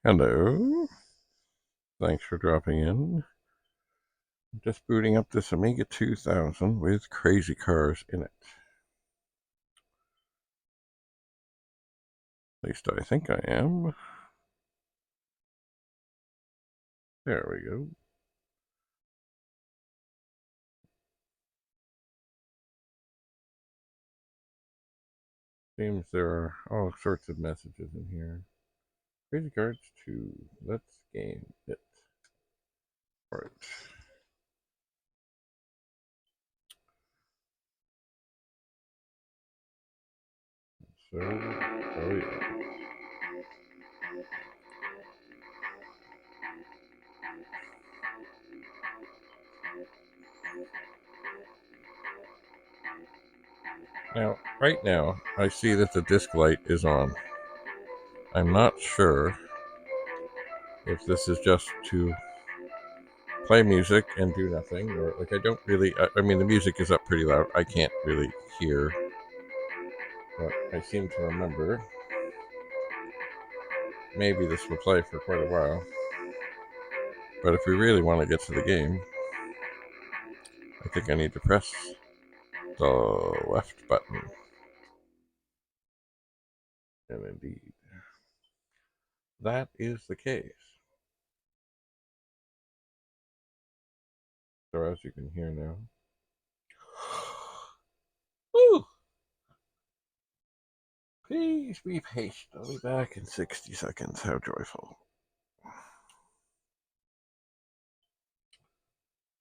Hello. Thanks for dropping in. Just booting up this Amiga 2000 with crazy cars in it. At least I think I am. There we go. Seems there are all sorts of messages in here. Crazy Cards 2. Let's game it. Alright. So, oh yeah. Now, right now, I see that the disc light is on. I'm not sure if this is just to play music and do nothing, or like I don't really. I mean, the music is up pretty loud. I can't really hear, but I seem to remember. Maybe this will play for quite a while. But if we really want to get to the game, I think I need to press the left button. And indeed, that is the case. So as you can hear now. Woo! Please be patient. I'll be back in 60 seconds. How joyful.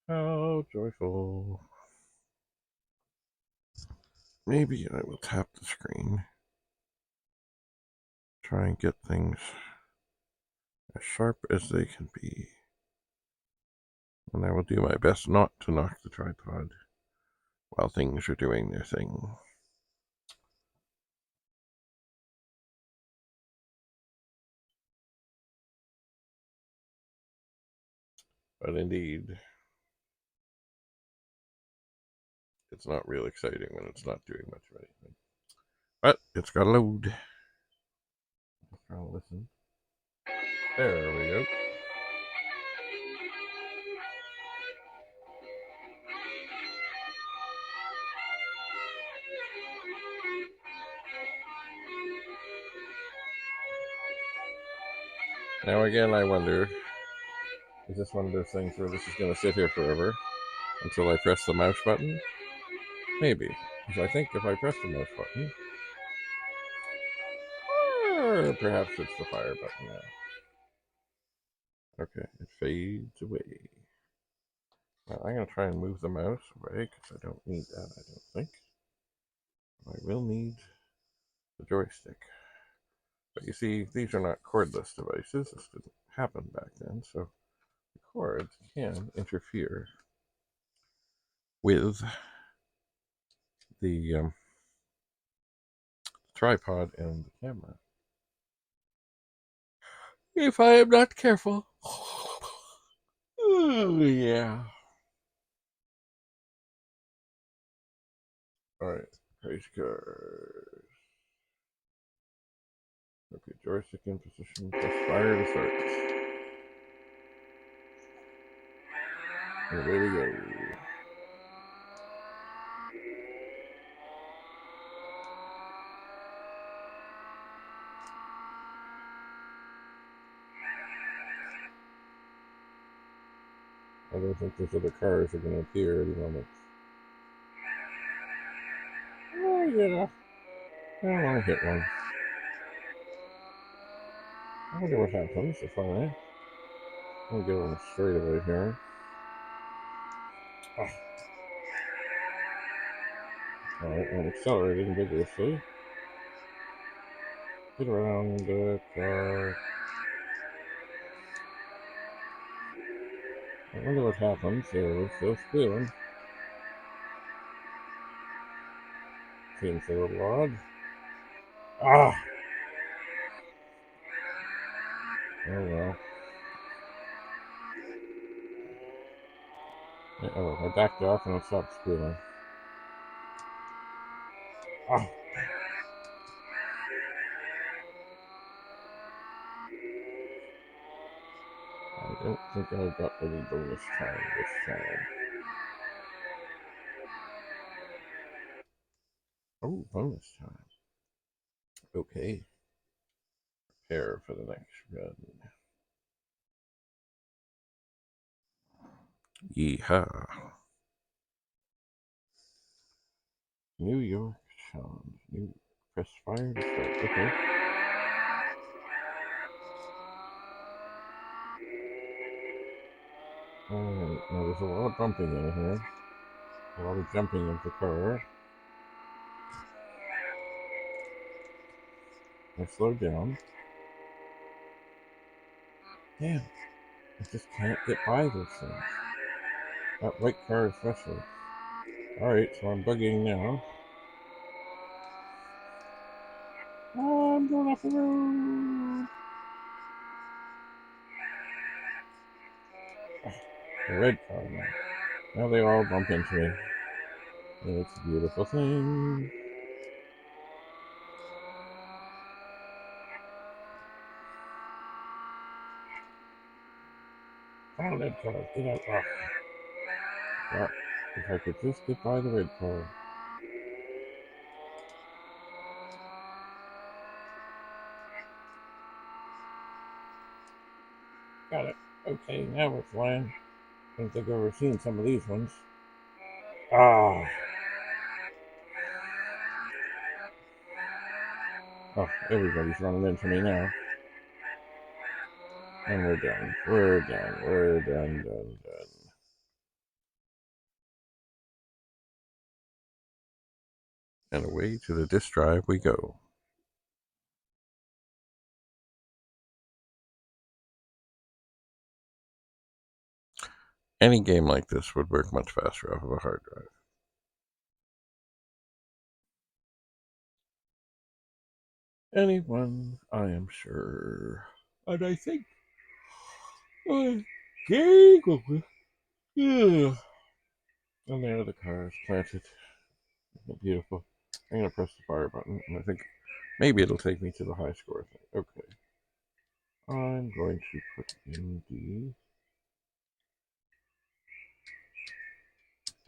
How joyful. Maybe I will tap the screen. Try and get things as sharp as they can be. And I will do my best not to knock the tripod while things are doing their thing. But indeed, it's not real exciting when it's not doing much of anything. But it's got to load. Just trying to listen. There we go. Now again, I wonder, is this one of those things where this is going to sit here forever until I press the mouse button? Maybe. Because I think if I press the mouse button, or perhaps it's the fire button now. Okay, it fades away. Now I'm going to try and move the mouse away because I don't need that, I don't think. I will need the joystick. But you see, these are not cordless devices. This didn't happen back then, so the cords can interfere with the tripod and the camera. If I am not careful. Oh, yeah. Alright, crazy cars. Okay, joystick in position, press fire to start. And away we go. I don't think those other cars are going to appear any moment. Oh, yeah. I don't want to hit one. I wonder what happens if I'll get on straight away here. Ah. Alright, I'm accelerating vigorously. Get around the car. I wonder what happens. We're still squealing. Seems a little odd. Ah! Oh well. Oh, I backed off and it stopped squealing. Ah! don't think I got any bonus time this time. Oh, bonus time. Okay. Prepare for the next run. Yeehaw. New York challenge. New press fire to start. Okay. Alright, now there's a lot of bumping in here. A lot of jumping of the car. I slowed down. Damn, I just can't get by those things. That white car especially. Alright, so I'm bugging now. Oh, I'm going off the road. The red car now. Now they all bump into me. It's a beautiful thing. Come on, red car, get out. Oh. Yeah, if I could just get by the red car. Got it. Okay, now we're flying. I don't think I've ever seen some of these ones. Ah. Oh, everybody's running into me now. And we're done. We're done. We're done. And away to the disk drive we go. Any game like this would work much faster off of a hard drive. Anyone, I am sure. And I think game over. Yeah. And there the car is planted. Beautiful. I'm gonna press the fire button, and I think maybe it'll take me to the high score thing. Okay. I'm going to put in the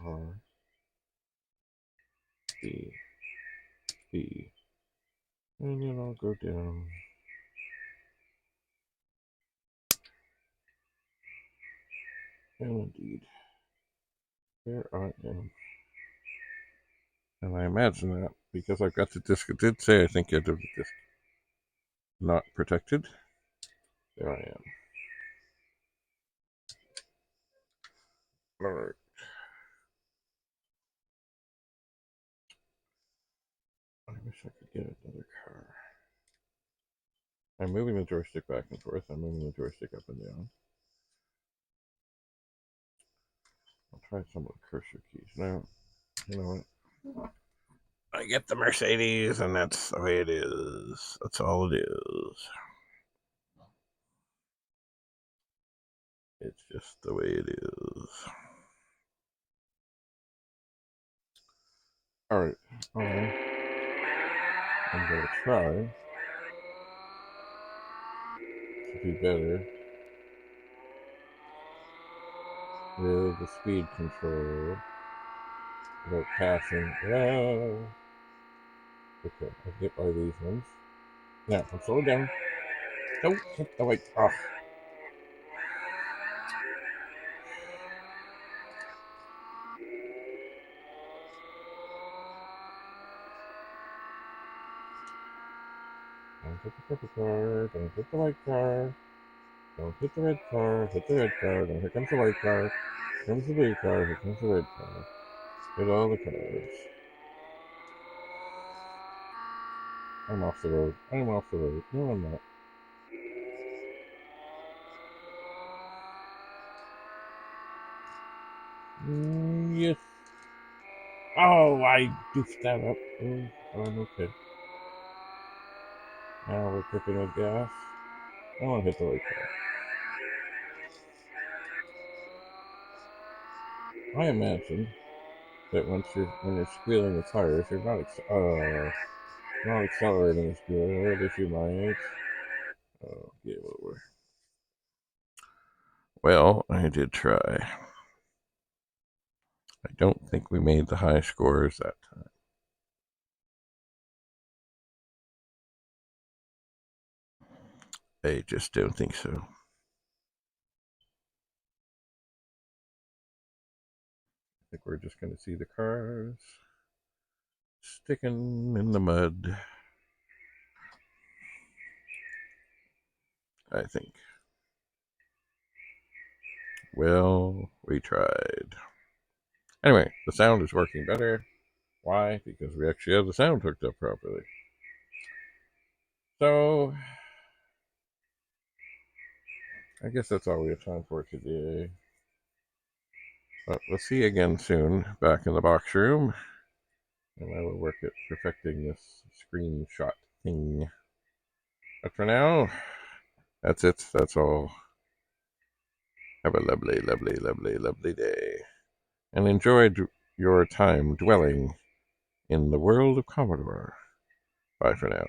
R D D, and then I'll go down. And indeed, there I am. And I imagine that because I've got the disk, it did say I think end of the disk not protected. There I am. Alright. I wish I could get another car. I'm moving the joystick back and forth. I'm moving the joystick up and down. I'll try some of the cursor keys. Now, you know what? I get the Mercedes, and that's the way it is. That's all it is. It's just the way it is. Alright, I'm going to try to do better with the speed control without passing. Well, okay, I can get by these ones. Now, I'm slowing down. Don't hit the white. Oh. Don't hit the purple car. Don't hit the white car. Don't hit the red car. Hit the red car. Then here comes the white car. Here comes the blue car. Here comes the red car. Hit all the cars. I'm off the road. I'm off the road. No, I'm not. Yes. Oh, I goofed that up. Oh, I'm okay. Now we're cooking with gas. I want to hit the right car. I imagine that when you're squealing the tires, you're not accelerating as good as you might. Oh, game over. Well, I did try. I don't think we made the high scores that time. I just don't think so. I think we're just going to see the cars sticking in the mud. I think. Well, we tried. Anyway, the sound is working better. Why? Because we actually have the sound hooked up properly. So, I guess that's all we have time for today. But we'll see you again soon, back in the box room. And I will work at perfecting this screenshot thing. But for now, that's it. That's all. Have a lovely, lovely, lovely, lovely day. And enjoy your time dwelling in the world of Commodore. Bye for now.